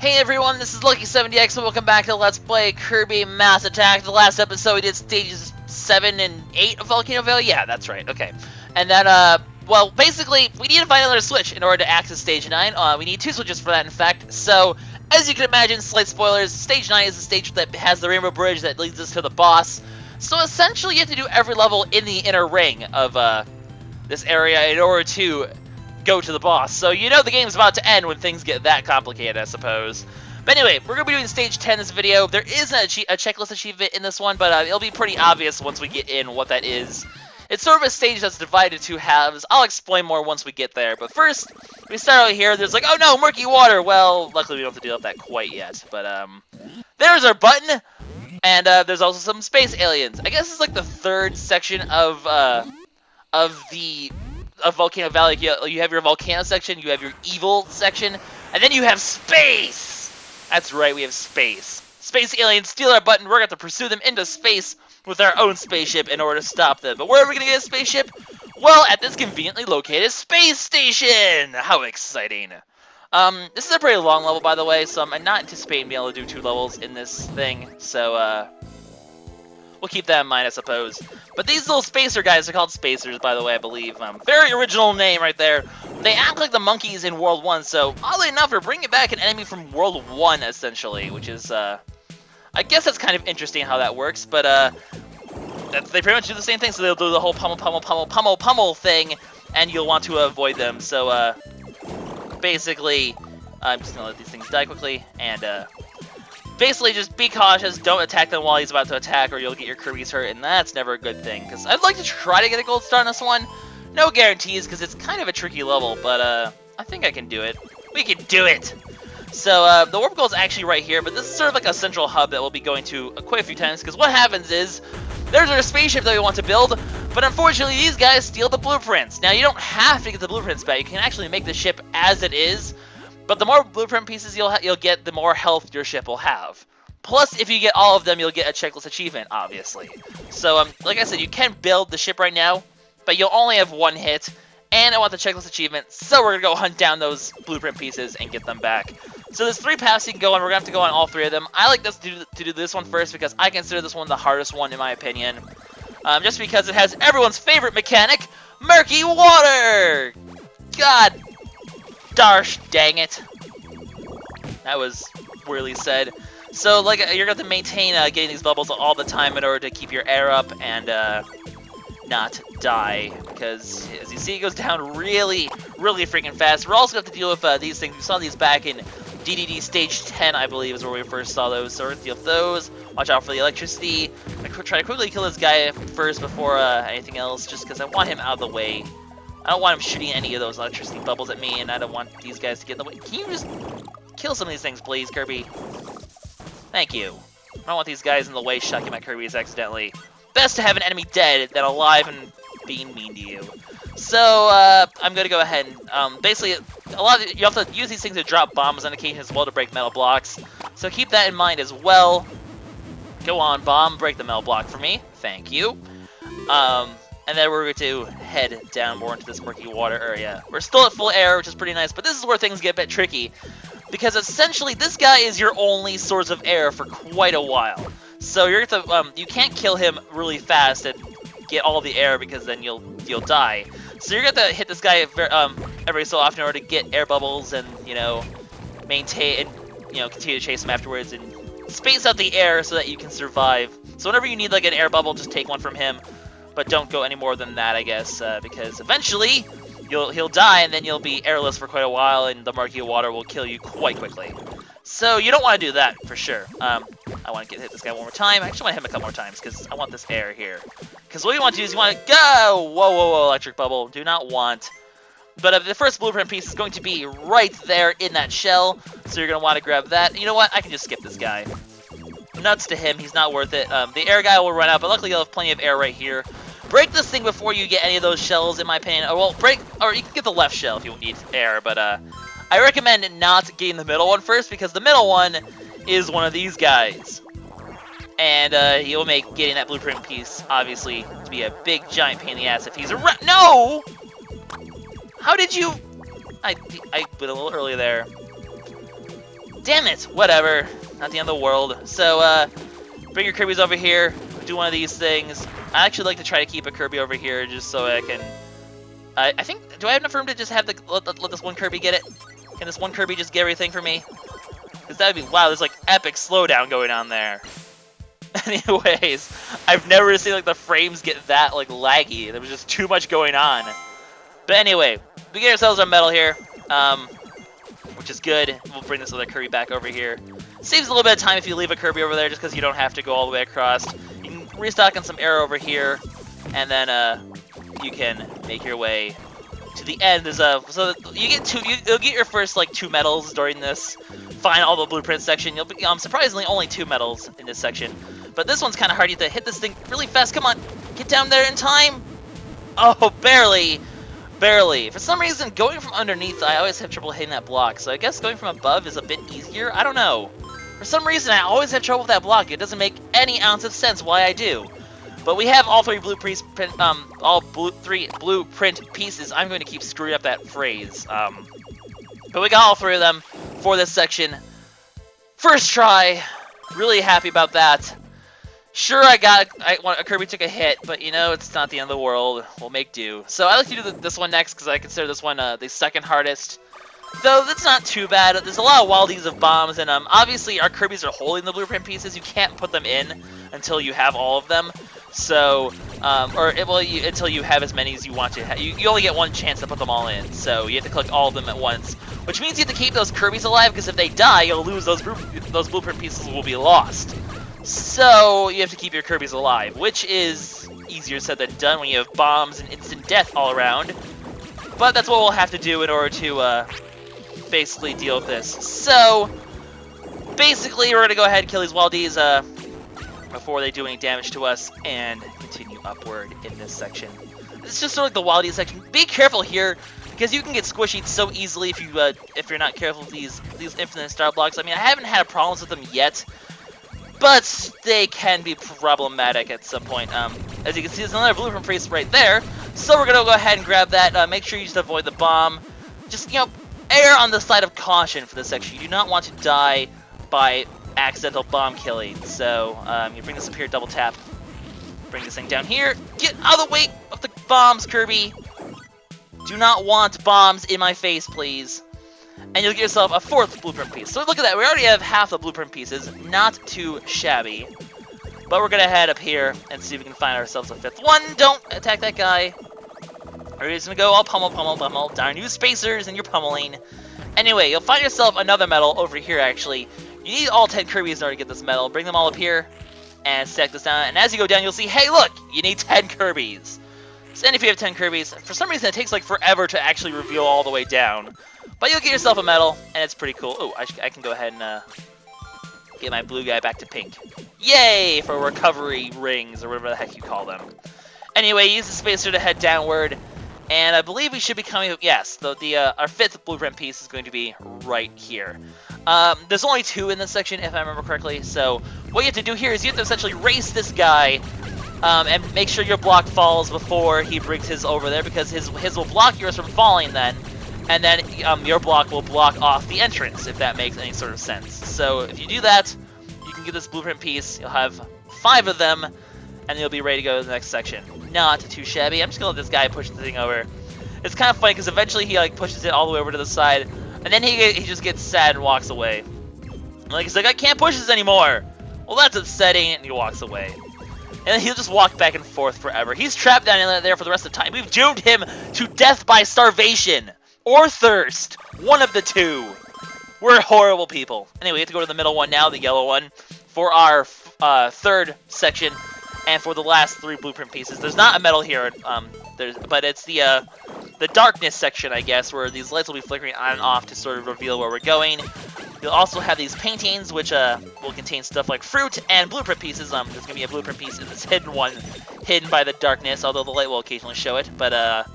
Hey everyone, this is LuckySevenDX and welcome back to Let's Play Kirby Mass Attack. The last episode we did stages 7 and 8 of Volcano Valley. Yeah, that's right, okay. And then, well, basically, we need to find another switch in order to access Stage 9. We need 2 switches for that, in fact. So, as you can imagine, slight spoilers, Stage 9 is the stage that has the Rainbow Bridge that leads us to the boss. So, essentially, you have to do every level in the inner ring of, this area in order to go to the boss. So you know the game's about to end when things get that complicated, I suppose. But anyway, we're going to be doing stage 10 in this video. There is a checklist achievement in this one, but it'll be pretty obvious once we get in what that is. It's sort of a stage that's divided into 2 halves. I'll explain more once we get there. But first, we start out here. There's like, oh no, murky water. Well, luckily we don't have to deal with that quite yet. But there's our button. And there's also some space aliens. I guess it's like the 3rd section of Volcano Valley. You have your volcano section, you have your evil section, and then you have space! That's right, we have space. Space aliens steal our button, we're going to have to pursue them into space with our own spaceship in order to stop them. But where are we going to get a spaceship? Well, at this conveniently located space station! How exciting. This is a pretty long level, by the way, so I'm not anticipating being able to do 2 levels in this thing, so, we'll keep that in mind, I suppose. But these little spacer guys are called spacers, by the way, I believe. Very original name right there. They act like the monkeys in World 1, so oddly enough, we're bringing back an enemy from World 1, essentially, which is, I guess that's kind of interesting how that works, but, they pretty much do the same thing, so they'll do the whole pummel thing, and you'll want to avoid them. So, basically, I'm just gonna let these things die quickly, and, basically, just be cautious, don't attack them while he's about to attack, or you'll get your Kirbies hurt, and that's never a good thing, because I'd like to try to get a gold star on this one. No guarantees, because it's kind of a tricky level, but, I think I can do it. We can do it! So, the warp goal is actually right here, but this is sort of like a central hub that we'll be going to quite a few times, because what happens is, there's our spaceship that we want to build, but unfortunately, these guys steal the blueprints. Now, you don't have to get the blueprints back, you can actually make the ship as it is, but the more blueprint pieces you'll get, the more health your ship will have. Plus, if you get all of them, you'll get a checklist achievement, obviously. So, like I said, you can build the ship right now, but you'll only have 1 hit, and I want the checklist achievement, so we're going to go hunt down those blueprint pieces and get them back. So there's 3 paths you can go on, we're going to have to go on all 3 of them. I like this to do this one first, because I consider this one the hardest one, in my opinion. Just because it has everyone's favorite mechanic, Murky Water! God Darsh, dang it. That was weirdly said. So, like, you're going to have to maintain getting these bubbles all the time in order to keep your air up and not die. Because, as you see, it goes down really, really freaking fast. We're also going to have to deal with these things. We saw these back in DDD Stage 10, I believe, is where we first saw those. So we're going to deal with those. Watch out for the electricity. I'm going to try to quickly kill this guy first before anything else, just because I want him out of the way. I don't want him shooting any of those electricity bubbles at me, and I don't want these guys to get in the way. Can you just kill some of these things, please, Kirby? Thank you. I don't want these guys in the way shocking my Kirbies accidentally. Best to have an enemy dead than alive and being mean to you. So, I'm going to go ahead and, basically, you have to use these things to drop bombs on occasion as well to break metal blocks. So keep that in mind as well. Go on, bomb, break the metal block for me. Thank you. And then we're going to head down more into this murky water area. We're still at full air, which is pretty nice, but this is where things get a bit tricky. Because essentially, this guy is your only source of air for quite a while. So you're going to, you can't kill him really fast and get all the air, because then you'll die. So you're going to hit this guy every so often in order to get air bubbles and, you know, maintain and, you know, continue to chase him afterwards and space out the air so that you can survive. So whenever you need, like, an air bubble, just take one from him. But don't go any more than that, I guess, because eventually he'll die, and then you'll be airless for quite a while, and the murky water will kill you quite quickly. So you don't want to do that, for sure. I want to hit this guy one more time. I actually want to hit him a couple more times, because I want this air here. Because what you want to do is you want to go! Whoa, whoa, whoa, electric bubble. Do not want. But the first blueprint piece is going to be right there in that shell, so you're going to want to grab that. You know what? I can just skip this guy. Nuts to him, he's not worth it. The air guy will run out, but luckily you'll have plenty of air right here. Break this thing before you get any of those shells, in my opinion. Or, well, or you can get the left shell if you need air, but I recommend not getting the middle one first, because the middle one is one of these guys. And he'll make getting that blueprint piece, obviously, to be a big, giant pain in the ass if he's around. No! How did you... I went a little early there. Damn it! Whatever. Not the end of the world. So, bring your Kirbies over here. Do one of these things. I actually like to try to keep a Kirby over here just so I can... I think... Do I have enough room to just have let this one Kirby get it? Can this one Kirby just get everything for me? Because that would be... Wow, there's like epic slowdown going on there. Anyways, I've never seen like the frames get that like laggy. There was just too much going on. But anyway, we get ourselves our medal here. Which is good. We'll bring this other Kirby back over here. Saves a little bit of time if you leave a Kirby over there, just because you don't have to go all the way across. You can restock on some arrow over here, and then you can make your way to the end. There's so you get you'll get your first like 2 medals during this. Find all the blueprint section. You'll be surprisingly only 2 medals in this section, but this one's kind of hard. You have to hit this thing really fast. Come on, get down there in time. Oh, barely. Barely. For some reason, going from underneath, I always have trouble hitting that block. So I guess going from above is a bit easier. I don't know. For some reason, I always have trouble with that block. It doesn't make any ounce of sense why I do. But we have all 3 blueprint pieces. I'm going to keep screwing up that phrase. But we got all 3 of them for this section. First try. Really happy about that. Sure, a Kirby took a hit, but you know, it's not the end of the world. We'll make do. So I like to do this one next because I consider this one the second hardest. Though that's not too bad. There's a lot of wildies of bombs, and obviously our Kirbies are holding the blueprint pieces. You can't put them in until you have all of them. So, until you have as many as you want to. You only get one chance to put them all in. So you have to collect all of them at once, which means you have to keep those Kirbies alive because if they die, you'll lose those blueprint pieces will be lost. So, you have to keep your Kirbies alive, which is easier said than done when you have bombs and instant death all around. But that's what we'll have to do in order to basically deal with this. So, basically, we're going to go ahead and kill these wildies before they do any damage to us and continue upward in this section. It's just sort of like the wildies section. Be careful here, because you can get squished so easily if you're not careful with these infinite star blocks. I mean, I haven't had problems with them yet, but they can be problematic at some point. As you can see, there's another blueprint piece right there. So we're gonna go ahead and grab that. Make sure you just avoid the bomb. Just, err on the side of caution for this section. You do not want to die by accidental bomb killing. So you bring this up here, double tap. Bring this thing down here. Get out of the way of the bombs, Kirby. Do not want bombs in my face, please. And you'll get yourself a 4th blueprint piece. So look at that, we already have half the blueprint pieces, not too shabby. But we're gonna head up here and see if we can find ourselves a 5th one. Don't attack that guy. Or you're just gonna go all pummel. Darn you spacers and you're pummeling. Anyway, you'll find yourself another medal over here actually. You need all 10 Kirbies in order to get this medal. Bring them all up here and stack this down. And as you go down, you'll see, hey look, you need 10 Kirbies. And if you have 10 Kirbies, for some reason it takes like forever to actually reveal all the way down. But you'll get yourself a medal, and it's pretty cool. Oh, I can go ahead and get my blue guy back to pink. Yay! For recovery rings, or whatever the heck you call them. Anyway, use the spacer to head downward, and I believe we should be coming... Yes, our 5th blueprint piece is going to be right here. There's only 2 in this section, if I remember correctly, so what you have to do here is you have to essentially race this guy, and make sure your block falls before he brings his over there, because his will block yours from falling then. And then your block will block off the entrance, if that makes any sort of sense. So if you do that, you can get this blueprint piece. You'll have 5 of them, and you'll be ready to go to the next section. Not too shabby. I'm just gonna let this guy push the thing over. It's kind of funny because eventually he like pushes it all the way over to the side, and then he just gets sad and walks away. Like he's like, I can't push this anymore. Well, that's upsetting, and he walks away. And then he'll just walk back and forth forever. He's trapped down there for the rest of the time. We've doomed him to death by starvation. Or thirst. One of the 2. We're horrible people. Anyway, we have to go to the middle one now, the yellow one, for our 3rd section, and for the last 3 blueprint pieces. There's not a medal here, but it's the darkness section, I guess, where these lights will be flickering on and off to sort of reveal where we're going. You'll also have these paintings, which will contain stuff like fruit and blueprint pieces. There's going to be a blueprint piece in this hidden one, hidden by the darkness, although the light will occasionally show it. But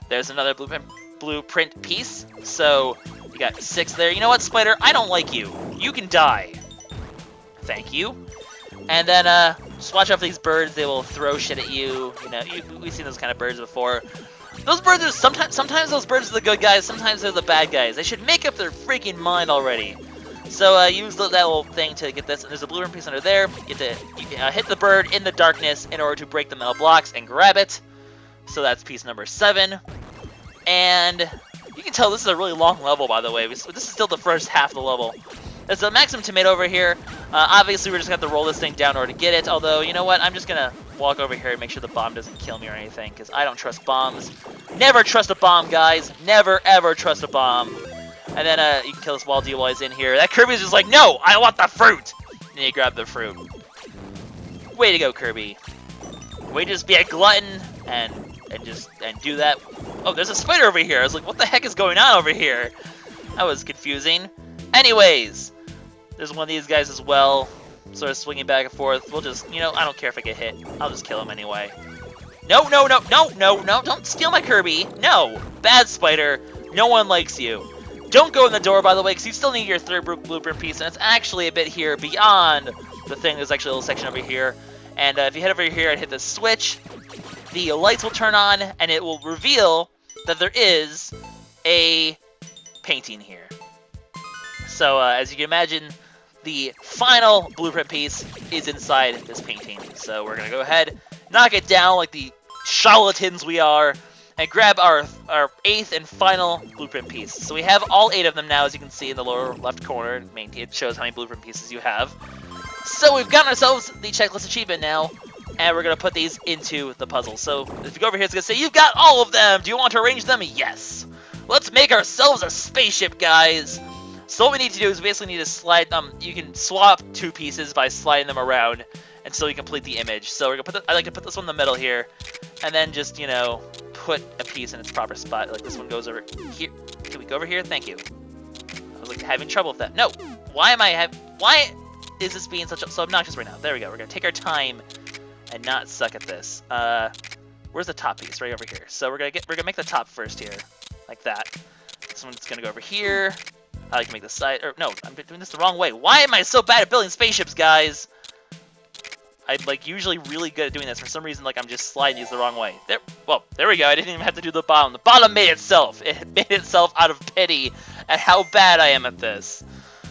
there's another blueprint piece, so you got 6 there. You know what, Spider? I don't like you. You can die. Thank you. And then just watch out for these birds. They will throw shit at you. You know, we've seen those kind of birds before. Those birds are sometimes those birds are the good guys, sometimes they're the bad guys. They should make up their freaking mind already. So use that little thing to get this, and there's a blueprint piece under there. You can hit the bird in the darkness in order to break the metal blocks and grab it. So that's piece number 7. And you can tell this is a really long level, by the way. This is still the first half of the level. There's a maximum tomato over here. Obviously, we're just going to have to roll this thing down in order to get it. Although, you know what? I'm just going to walk over here and make sure the bomb doesn't kill me or anything, because I don't trust bombs. Never trust a bomb, guys. Never, ever trust a bomb. And then you can kill this wall D while he's in here. That Kirby is just like, no, I want the fruit. And you grab the fruit. Way to go, Kirby. Way to just be a glutton and do that. Oh, there's a spider over here. I was like, what the heck is going on over here? That was confusing. Anyways, there's one of these guys as well, sort of swinging back and forth. We'll just, you know, I don't care if I get hit. I'll just kill him anyway. No, no, no, no, no, no, don't steal my Kirby. No, bad spider. No one likes you. Don't go in the door, by the way, because you still need your 3rd blueprint piece, and it's actually a bit here beyond the thing. There's actually a little section over here. And if you head over here and hit the switch, the lights will turn on, and it will reveal that there is a painting here. So, as you can imagine, the final blueprint piece is inside this painting. So we're going to go ahead, knock it down like the charlatans we are, and grab our 8th and final blueprint piece. So we have all 8 of them now, as you can see in the lower left corner. It shows how many blueprint pieces you have. So we've gotten ourselves the checklist achievement now, and we're going to put these into the puzzle. So if you go over here, it's going to say, you've got all of them! Do you want to arrange them? Yes! Let's make ourselves a spaceship, guys! So what we need to do is we basically need to slide, you can swap 2 pieces by sliding them around until you complete the image. So we're gonna I like to put this one in the middle here, and then just, you know, put a piece in its proper spot. Like this one goes over here. Can we go over here? Thank you. I was like having trouble with that. No! Why is this being so obnoxious right now? There we go. We're gonna take our time and not suck at this. Where's the top piece? Right over here. So we're gonna make the top first here. Like that. This one's gonna go over here. I can make the side, or no, I'm doing this the wrong way. Why am I so bad at building spaceships, guys? I'm like usually really good at doing this. For some reason, like I'm just sliding these the wrong way. There we go. I didn't even have to do the bottom. The bottom made itself. It made itself out of pity at how bad I am at this.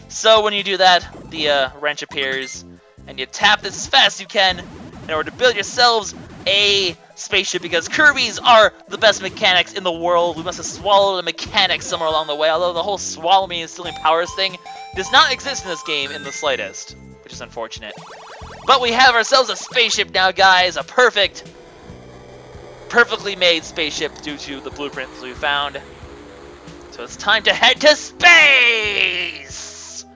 So when you do that, the wrench appears, and you tap this as fast as you can in order to build yourselves a spaceship, because Kirby's are the best mechanics in the world. We must have swallowed the mechanics somewhere along the way, although the whole swallowing and stealing powers thing does not exist in this game in the slightest, which is unfortunate. But we have ourselves a spaceship now, guys, a perfectly made spaceship due to the blueprints we found. So it's time to head to space!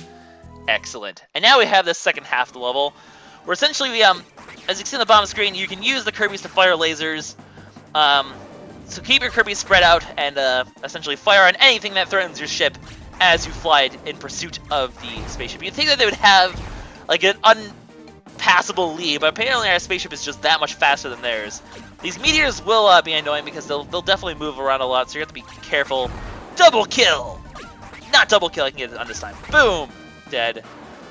Excellent. And now we have the second half of the level, where essentially we, as you can see on the bottom screen, you can use the Kirbies to fire lasers. So keep your Kirbies spread out and essentially fire on anything that threatens your ship as you fly in pursuit of the spaceship. You'd think that they would have like an unpassable lead, but apparently our spaceship is just that much faster than theirs. These meteors will be annoying because they'll definitely move around a lot, so you have to be careful. Double kill! Not double kill, I can get it on this time. Boom! Dead.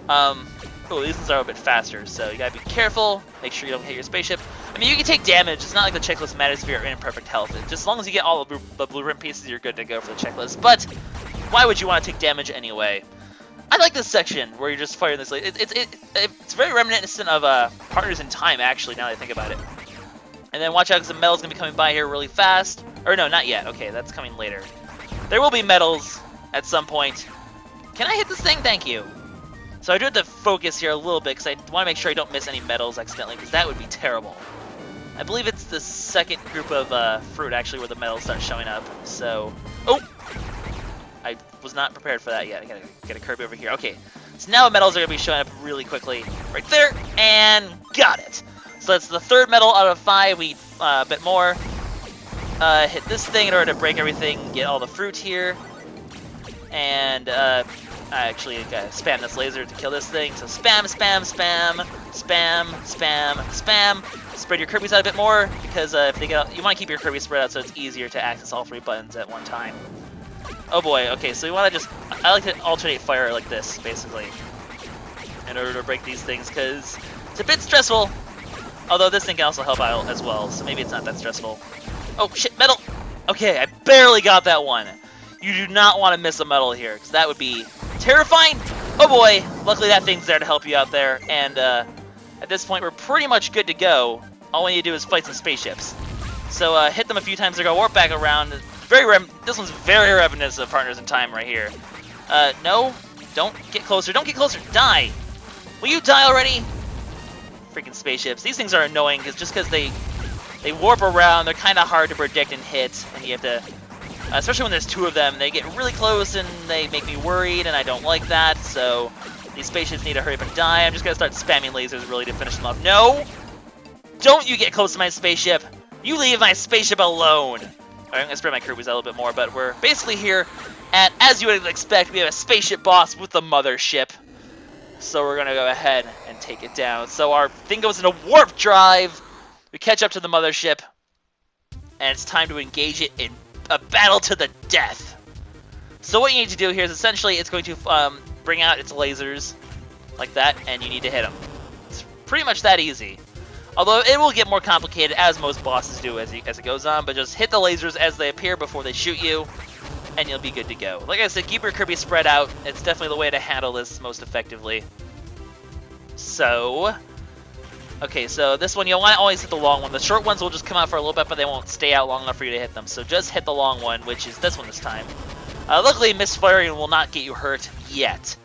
Oh, these ones are a bit faster, so you gotta be careful. Make sure you don't hit your spaceship. I mean, you can take damage. It's not like the checklist matters if you're in perfect health. Just as long as you get all the blueprint pieces, you're good to go for the checklist. But why would you want to take damage anyway? I like this section where you're just firing this. It's very reminiscent of Partners in Time, actually, now that I think about it. And then watch out, because the metal's gonna be coming by here really fast. Or no, not yet. Okay, that's coming later. There will be metals at some point. Can I hit this thing? Thank you. So I do have to focus here a little bit, because I want to make sure I don't miss any metals accidentally, because that would be terrible. I believe it's the second group of fruit, actually, where the metals start showing up. So, oh! I was not prepared for that yet. I gotta get a Kirby over here. Okay, so now metals are gonna be showing up really quickly. Right there, and got it! So that's the 3rd metal out of 5. We a bit more. Hit this thing in order to break everything, get all the fruit here. And, I actually gotta spam this laser to kill this thing. So spam, spam, spam, spam, spam, spam. Spread your Kirbies out a bit more, because if they get out, you want to keep your Kirbies spread out so it's easier to access all 3 buttons at one time. Oh boy, okay, so you want to just, I like to alternate fire like this, basically, in order to break these things, because it's a bit stressful, although this thing can also help out as well, so maybe it's not that stressful. Oh shit, metal! Okay, I barely got that one. You do not want to miss a metal here, because that would be terrifying Oh boy, luckily that thing's there to help you out there, and at this point we're pretty much good to go. All we need to do is fight some spaceships. So hit them a few times, they're gonna warp back around. This one's very reminiscent of Partners in Time right here. No, don't get closer, die! Will you die already? Freaking spaceships. These things are annoying just because they warp around, they're kind of hard to predict and hit, and you have to, especially when there's two of them, they get really close and they make me worried, and I don't like that, so these spaceships need to hurry up and die. I'm just going to start spamming lasers really to finish them off. No! Don't you get close to my spaceship! You leave my spaceship alone! Alright, I'm going to spread my Kirbies out a little bit more, but we're basically here at, as you would expect, we have a spaceship boss with the mothership. So we're going to go ahead and take it down. So our thing goes into warp drive. We catch up to the mothership, and it's time to engage it in a battle to the death. So what you need to do here is essentially it's going to bring out its lasers like that, and you need to hit them. It's pretty much that easy. Although it will get more complicated, as most bosses do as it goes on, but just hit the lasers as they appear before they shoot you, and you'll be good to go. Like I said, keep your Kirby spread out. It's definitely the way to handle this most effectively. So, okay, so this one, you'll want to always hit the long one. The short ones will just come out for a little bit, but they won't stay out long enough for you to hit them. So just hit the long one, which is this one this time. Luckily, misfiring will not get you hurt yet.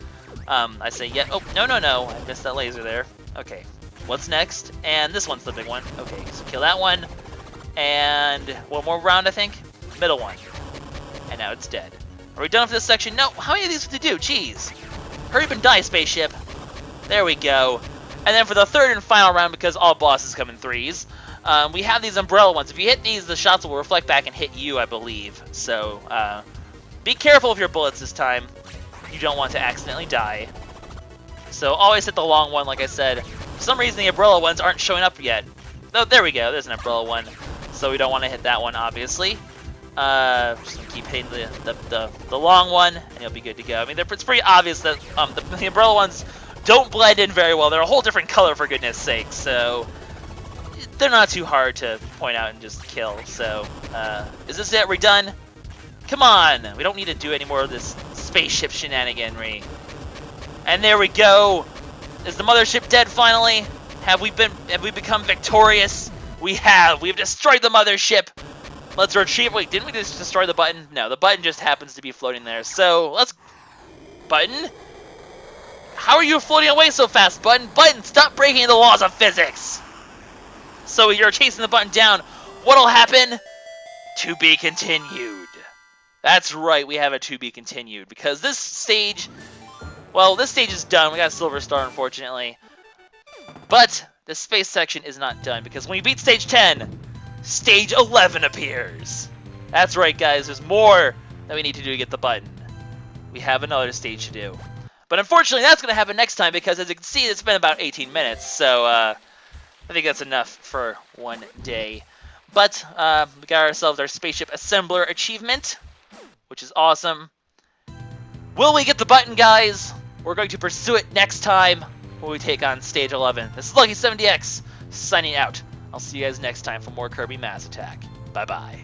I say yet. Oh, no. I missed that laser there. Okay, what's next? And this one's the big one. Okay, so kill that one. And one more round, I think. Middle one. And now it's dead. Are we done with this section? No, how many of these to do? Jeez. Hurry up and die, spaceship. There we go. And then for the third and final round, because all bosses come in threes, we have these umbrella ones. If you hit these, the shots will reflect back and hit you, I believe. So, be careful with your bullets this time. You don't want to accidentally die. So always hit the long one, like I said. For some reason, the umbrella ones aren't showing up yet. Oh, there we go. There's an umbrella one. So we don't want to hit that one, obviously. Just gonna keep hitting the long one, and you'll be good to go. I mean, it's pretty obvious that the umbrella ones don't blend in very well. They're a whole different color, for goodness sake, so they're not too hard to point out and just kill. So, is this it? We're done? Come on! We don't need to do any more of this spaceship shenaniganry. And there we go! Is the mothership dead finally? Have we become victorious? We have! We've destroyed the mothership! Let's retrieve. Wait, didn't we just destroy the button? No, the button just happens to be floating there. So, let's... Button? How are you floating away so fast, Button? Button, stop breaking the laws of physics! So you're chasing the button down. What'll happen? To be continued. That's right, we have a to be continued. Because this stage... Well, this stage is done. We got a silver star, unfortunately. But the space section is not done. Because when we beat stage 10, stage 11 appears. That's right, guys. There's more that we need to do to get the button. We have another stage to do. But unfortunately, that's going to happen next time because, as you can see, it's been about 18 minutes. So I think that's enough for one day. But we got ourselves our Spaceship Assembler achievement, which is awesome. Will we get the button, guys? We're going to pursue it next time when we take on Stage 11. This is LuckySevenDX signing out. I'll see you guys next time for more Kirby Mass Attack. Bye-bye.